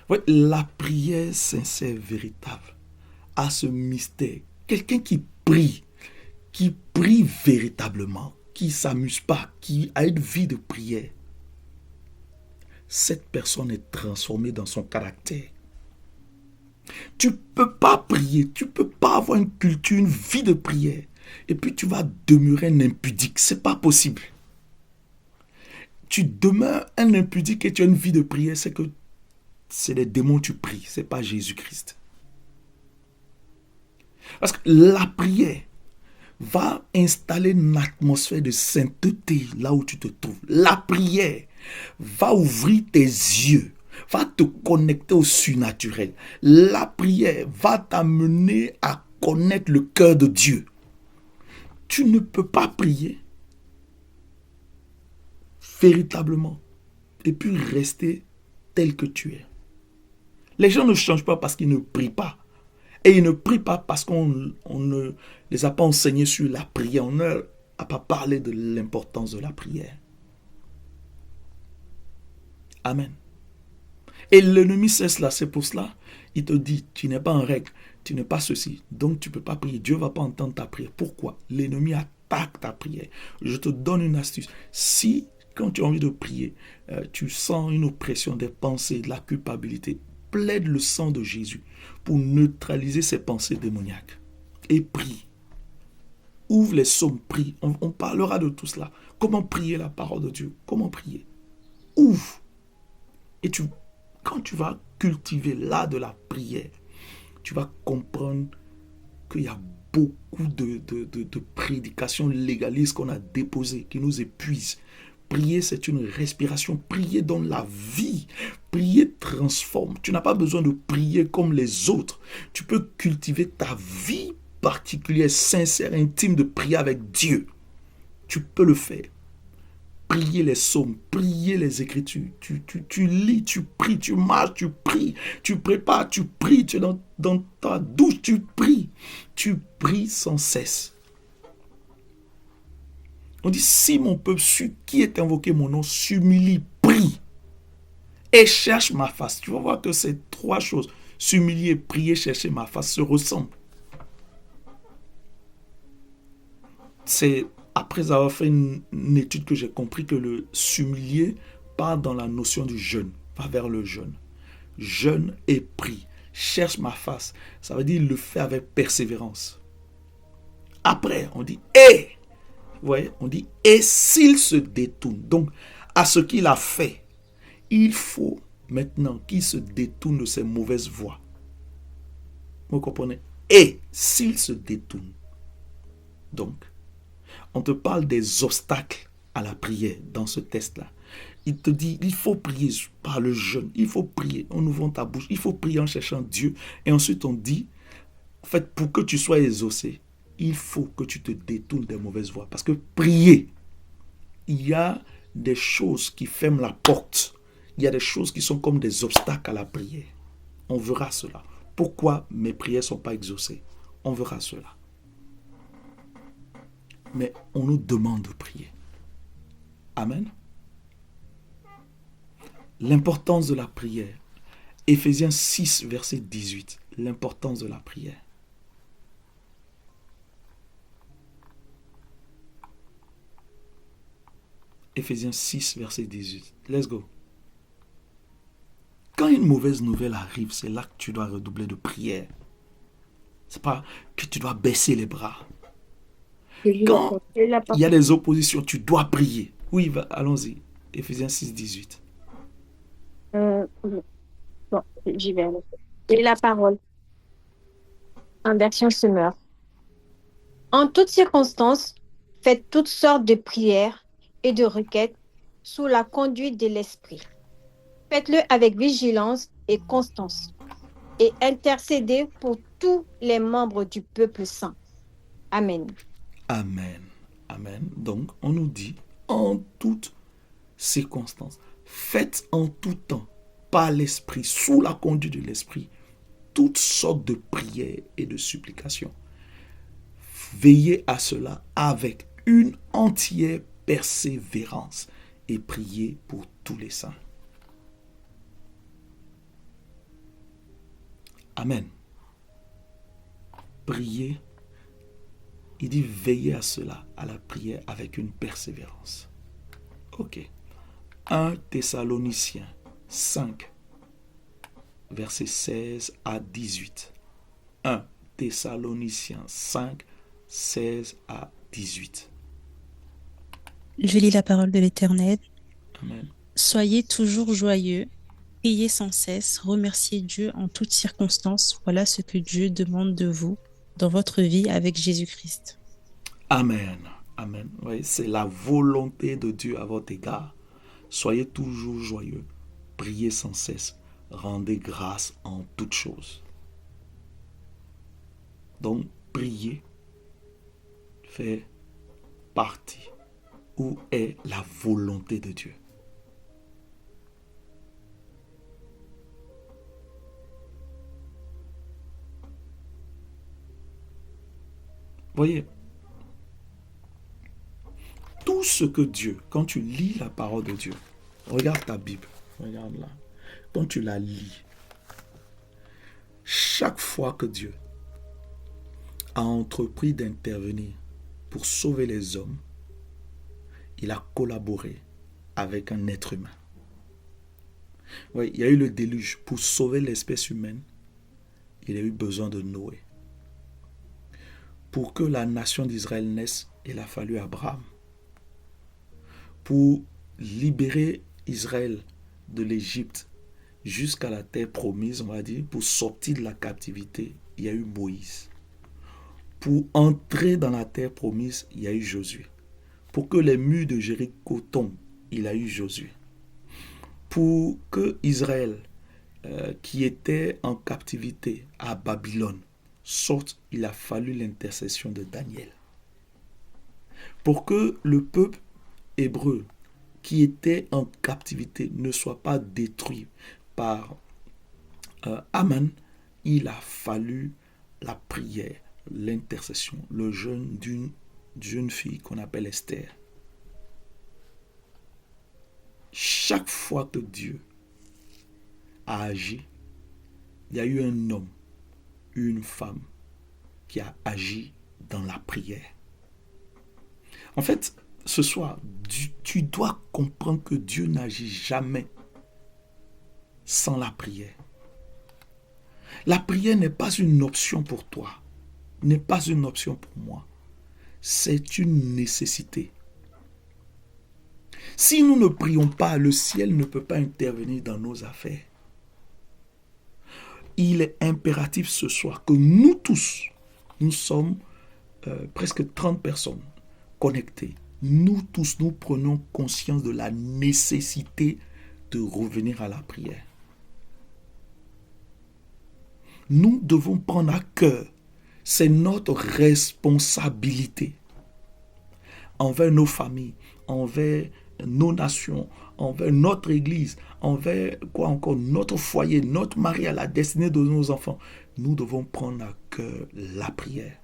Ouais, la prière sincère, véritable, a ce mystère. Quelqu'un qui prie véritablement, qui ne s'amuse pas, qui a une vie de prière, cette personne est transformée dans son caractère. Tu ne peux pas prier, tu ne peux pas avoir une culture, une vie de prière, et puis tu vas demeurer un impudique. Ce n'est pas possible. Tu demeures un impudique et tu as une vie de prière, c'est que c'est les démons que tu pries, ce n'est pas Jésus-Christ. Parce que la prière va installer une atmosphère de sainteté là où tu te trouves. La prière va ouvrir tes yeux, va te connecter au surnaturel. La prière va t'amener à connaître le cœur de Dieu. Tu ne peux pas prier véritablement et puis rester tel que tu es. Les gens ne changent pas parce qu'ils ne prient pas. Et ils ne prient pas parce qu'on ne les a pas enseignés sur la prière. On n'a pas parlé de l'importance de la prière. Amen. Et l'ennemi sait cela. C'est pour cela il te dit, tu n'es pas en règle, tu n'es pas ceci. Donc tu ne peux pas prier. Dieu ne va pas entendre ta prière. Pourquoi? L'ennemi attaque ta prière. Je te donne une astuce. Si, quand tu as envie de prier, tu sens une oppression des pensées, de la culpabilité, plaide le sang de Jésus pour neutraliser ces pensées démoniaques. Et prie. Ouvre les psaumes, prie. On parlera de tout cela. Comment prier la parole de Dieu? Comment prier? Ouvre. Et quand tu vas cultiver l'art de la prière, tu vas comprendre qu'il y a beaucoup de prédications légalistes qu'on a déposées, qui nous épuisent. prier, c'est une respiration. Prier donne la vie. Prier transforme. Tu n'as pas besoin de prier comme les autres. Tu peux cultiver ta vie particulière, sincère, intime de prier avec Dieu. Tu peux le faire. Prier les psaumes, prier les Écritures. Tu lis, tu pries, tu marches, tu pries. Tu prépares, tu pries. Tu es dans ta douche, tu pries. Tu pries sans cesse. On dit, si mon peuple qui est invoqué mon nom s'humilie, prie et cherche ma face. Tu vas voir que ces trois choses, s'humilier, prier, chercher ma face, se ressemblent. C'est après avoir fait une étude que j'ai compris que le s'humilier part dans la notion du jeûne, va vers le jeûne. Jeûne et prie, cherche ma face. Ça veut dire le fait avec persévérance. Après, on dit, et vous voyez, on dit, et s'il se détourne, donc à ce qu'il a fait, il faut maintenant qu'il se détourne de ses mauvaises voies. Vous comprenez? Et s'il se détourne, donc, on te parle des obstacles à la prière dans ce test-là. Il te dit, il faut prier par le jeûne, il faut prier en ouvrant ta bouche, il faut prier en cherchant Dieu. Et ensuite on dit, en fait, pour que tu sois exaucé, il faut que tu te détournes des mauvaises voies. Parce que prier, il y a des choses qui ferment la porte. Il y a des choses qui sont comme des obstacles à la prière. On verra cela. Pourquoi mes prières ne sont pas exaucées? On verra cela. Mais on nous demande de prier. Amen. L'importance de la prière. Éphésiens 6, verset 18. L'importance de la prière. Éphésiens 6, verset 18. Let's go. Quand une mauvaise nouvelle arrive, c'est là que tu dois redoubler de prière. C'est pas que tu dois baisser les bras. Quand il y a des oppositions, tu dois prier. Oui, allons-y. Éphésiens 6, 18. Bon, j'y vais. Et la parole, en version Semeur. En toutes circonstances, faites toutes sortes de prières et de requêtes sous la conduite de l'Esprit. Faites-le avec vigilance et constance et intercédez pour tous les membres du peuple saint. Amen. Amen. Amen. Donc, on nous dit en toutes circonstances, faites en tout temps, par l'Esprit, sous la conduite de l'Esprit, toutes sortes de prières et de supplications. Veillez à cela avec une entière persévérance et priez pour tous les saints. Amen. Priez. Il dit veillez à cela, à la prière avec une persévérance. Ok. 1 Thessaloniciens 5, versets 16 à 18. 1 Thessaloniciens 5, 16 à 18. Je lis la parole de l'Éternel. Amen. Soyez toujours joyeux, priez sans cesse, remerciez Dieu en toutes circonstances. Voilà ce que Dieu demande de vous dans votre vie avec Jésus-Christ. Amen. Amen. Oui, c'est la volonté de Dieu à votre égard. Soyez toujours joyeux, priez sans cesse, rendez grâce en toutes choses. Donc, prier fait partie où est la volonté de Dieu. Voyez, tout ce que Dieu, quand tu lis la parole de Dieu, regarde ta Bible, regarde là, quand tu la lis, chaque fois que Dieu a entrepris d'intervenir pour sauver les hommes, il a collaboré avec un être humain. Oui, il y a eu le déluge. Pour sauver l'espèce humaine, il a eu besoin de Noé. Pour que la nation d'Israël naisse, il a fallu Abraham. Pour libérer Israël de l'Égypte jusqu'à la terre promise, on va dire, pour sortir de la captivité, il y a eu Moïse. Pour entrer dans la terre promise, il y a eu Josué. Pour que les murs de Jéricho tombent, il a eu Josué. Pour que Israël, qui était en captivité à Babylone, sorte, il a fallu l'intercession de Daniel. Pour que le peuple hébreu qui était en captivité ne soit pas détruit par Aman, il a fallu la prière, l'intercession, le jeûne d'une jeune fille qu'on appelle Esther. Chaque fois que Dieu a agi, il y a eu un homme, une femme qui a agi dans la prière. En fait, ce soir, tu dois comprendre que Dieu n'agit jamais sans la prière. La prière n'est pas une option pour toi, n'est pas une option pour moi. C'est une nécessité. Si nous ne prions pas, le ciel ne peut pas intervenir dans nos affaires. Il est impératif ce soir que nous tous, nous sommes presque 30 personnes connectées. Nous tous, nous prenons conscience de la nécessité de revenir à la prière. Nous devons prendre à cœur, c'est notre responsabilité envers nos familles, envers nos nations, envers notre église, envers quoi encore, notre foyer, notre mari, à la destinée de nos enfants. Nous devons prendre à cœur la prière.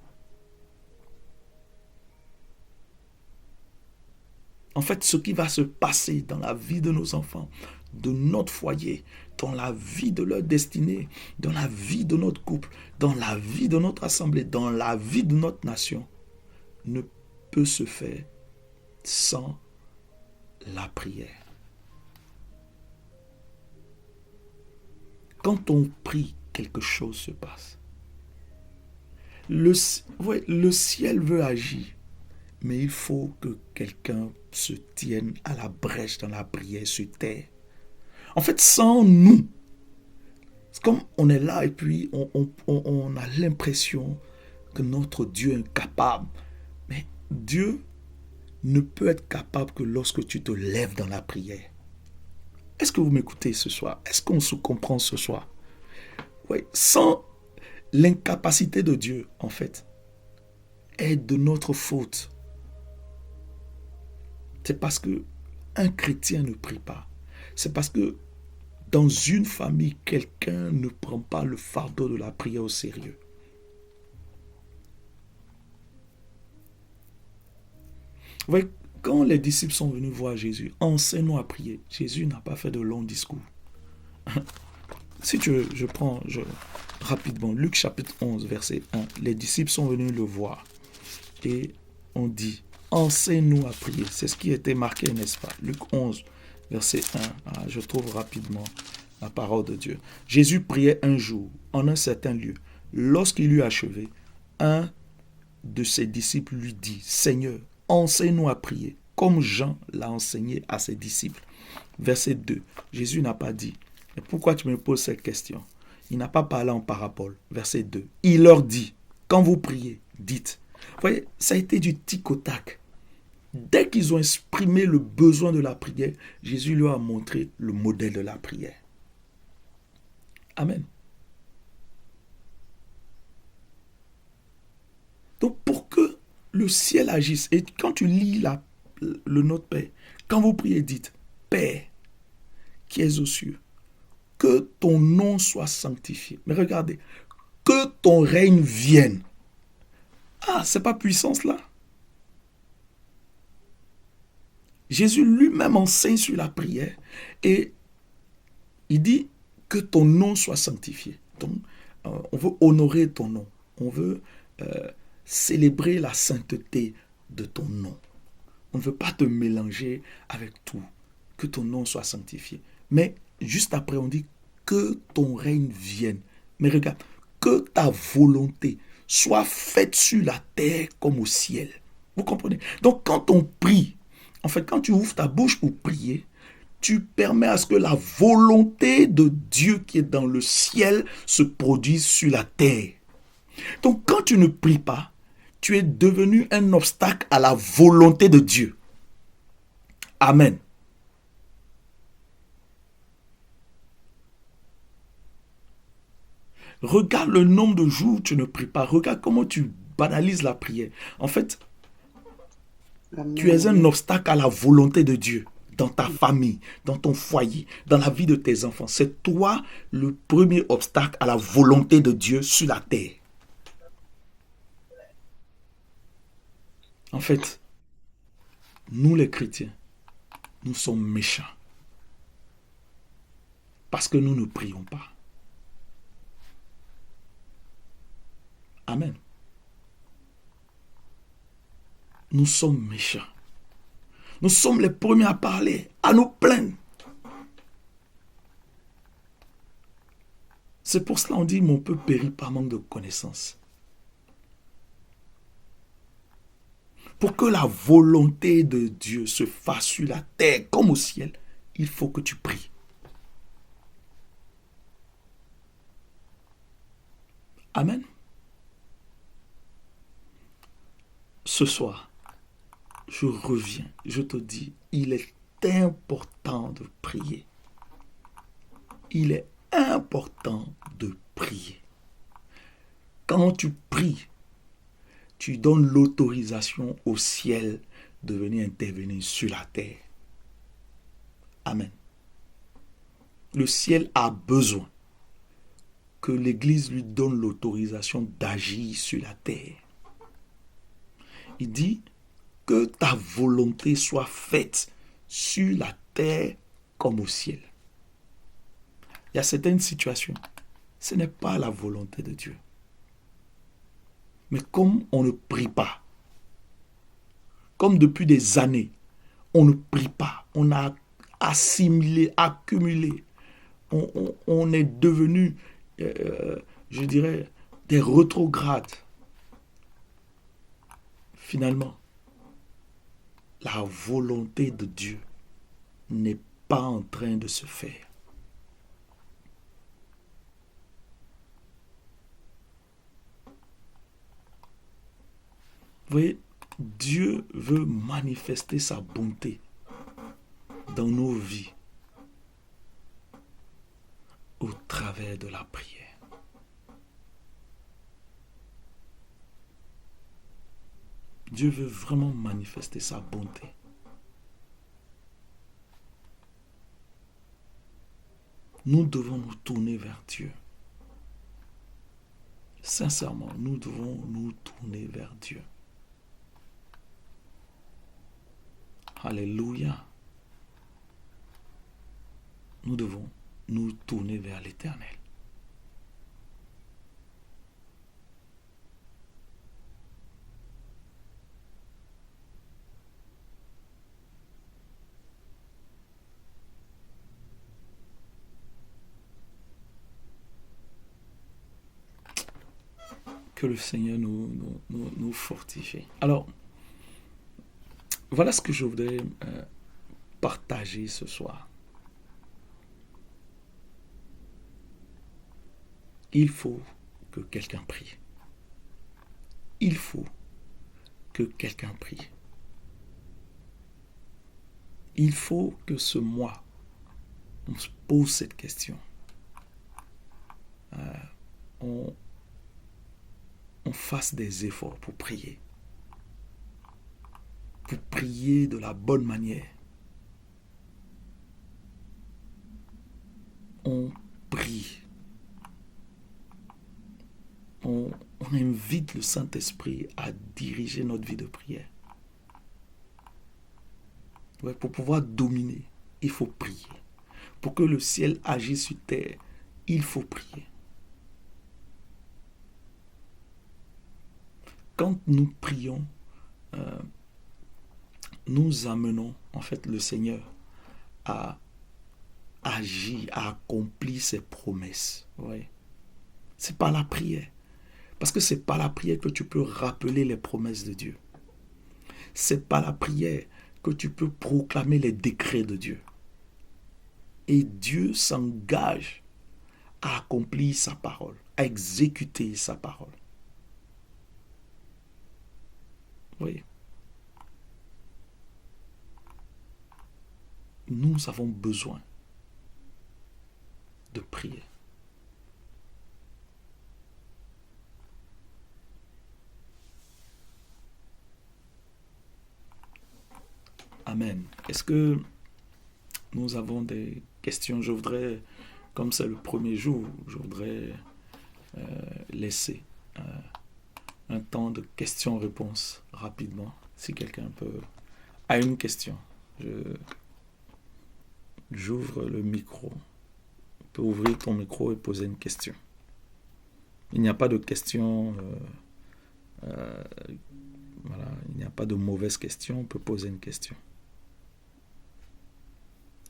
En fait, ce qui va se passer dans la vie de nos enfants, de notre foyer, dans la vie de leur destinée, dans la vie de notre couple, dans la vie de notre assemblée, dans la vie de notre nation, ne peut se faire sans la prière. Quand on prie, quelque chose se passe. Le ciel veut agir, mais il faut que quelqu'un se tienne à la brèche dans la prière sur terre. En fait, sans nous, c'est comme on est là et puis on a l'impression que notre Dieu est incapable. Mais Dieu ne peut être capable que lorsque tu te lèves dans la prière. Est-ce que vous m'écoutez ce soir? Est-ce qu'on se comprend ce soir? Oui, sans l'incapacité de Dieu, en fait, est de notre faute. C'est parce que un chrétien ne prie pas. C'est parce que dans une famille, quelqu'un ne prend pas le fardeau de la prière au sérieux. Vous voyez, quand les disciples sont venus voir Jésus, enseigne-nous à prier. Jésus n'a pas fait de longs discours. Si tu veux, je prends rapidement Luc chapitre 11, verset 1. Les disciples sont venus le voir et on dit, enseigne-nous à prier. C'est ce qui était marqué, n'est-ce pas? Luc 11, verset 1. Je trouve rapidement la parole de Dieu. Jésus priait un jour en un certain lieu. Lorsqu'il eut achevé, un de ses disciples lui dit, Seigneur, enseigne-nous à prier, comme Jean l'a enseigné à ses disciples. Verset 2. Jésus n'a pas dit, mais pourquoi tu me poses cette question? Il n'a pas parlé en parabole. Verset 2. Il leur dit, quand vous priez, dites. Vous voyez, ça a été du tic au tac. Dès qu'ils ont exprimé le besoin de la prière, Jésus leur a montré le modèle de la prière. Amen. Donc pour que le ciel agisse, et quand tu lis le Notre Père, quand vous priez, dites, Père, qui es aux cieux, que ton nom soit sanctifié. Mais regardez, que ton règne vienne. Ah, c'est pas puissance là. Jésus lui-même enseigne sur la prière et il dit que ton nom soit sanctifié. Donc, on veut honorer ton nom. On veut célébrer la sainteté de ton nom. On ne veut pas te mélanger avec tout. Que ton nom soit sanctifié. Mais juste après, on dit que ton règne vienne. Mais regarde, que ta volonté soit faite sur la terre comme au ciel. Vous comprenez? Donc, quand on prie, en fait, quand tu ouvres ta bouche pour prier, tu permets à ce que la volonté de Dieu qui est dans le ciel se produise sur la terre. Donc, quand tu ne pries pas, tu es devenu un obstacle à la volonté de Dieu. Amen. Regarde le nombre de jours où tu ne pries pas. Regarde comment tu banalises la prière. En fait, tu es un obstacle à la volonté de Dieu dans ta famille, dans ton foyer, dans la vie de tes enfants. C'est toi le premier obstacle à la volonté de Dieu sur la terre. En fait, nous les chrétiens, nous sommes méchants parce que nous ne prions pas. Amen. Nous sommes méchants. Nous sommes les premiers à parler, à nous plaindre. C'est pour cela qu'on dit mon peuple périt par manque de connaissances. Pour que la volonté de Dieu se fasse sur la terre comme au ciel, il faut que tu pries. Amen. Ce soir, je reviens, je te dis, il est important de prier. Il est important de prier. Quand tu pries, tu donnes l'autorisation au ciel de venir intervenir sur la terre. Amen. Le ciel a besoin que l'Église lui donne l'autorisation d'agir sur la terre. Il dit que ta volonté soit faite sur la terre comme au ciel. Il y a certaines situations, ce n'est pas la volonté de Dieu. Mais comme on ne prie pas, comme depuis des années, on ne prie pas, on a assimilé, accumulé, on est devenu, je dirais, des rétrogrades. Finalement, la volonté de Dieu n'est pas en train de se faire. Vous voyez, Dieu veut manifester sa bonté dans nos vies au travers de la prière. Dieu veut vraiment manifester sa bonté. Nous devons nous tourner vers Dieu. Sincèrement, nous devons nous tourner vers Dieu. Alléluia. Nous devons nous tourner vers l'Éternel. Que le Seigneur nous fortifie. Alors, voilà ce que je voudrais partager ce soir. Il faut que quelqu'un prie. Il faut que quelqu'un prie. Il faut que ce mois, on se pose cette question. On fasse des efforts pour prier. Pour prier de la bonne manière. On prie. On invite le Saint-Esprit à diriger notre vie de prière. Ouais, pour pouvoir dominer, il faut prier. Pour que le ciel agisse sur terre, il faut prier. Quand nous prions, nous amenons en fait le Seigneur à agir, à accomplir ses promesses. Ouais. C'est par la prière. Parce que c'est par la prière que tu peux rappeler les promesses de Dieu. C'est par la prière que tu peux proclamer les décrets de Dieu. Et Dieu s'engage à accomplir sa parole, à exécuter sa parole. Oui. Nous avons besoin de prier. Amen. Est-ce que nous avons des questions? Je voudrais, comme c'est le premier jour, je voudrais laisser un temps de questions-réponses rapidement. Si quelqu'un a une question, j'ouvre le micro. Tu peux ouvrir ton micro et poser une question. Il n'y a pas de questions, voilà, il n'y a pas de mauvaises questions, on peut poser une question.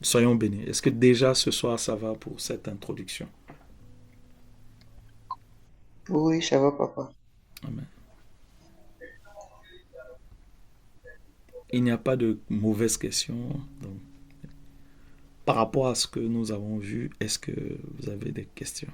Soyons bénis. Est-ce que déjà ce soir ça va pour cette introduction? Oui, ça va, papa. Amen. Il n'y a pas de mauvaises questions. Donc, par rapport à ce que nous avons vu, est-ce que vous avez des questions?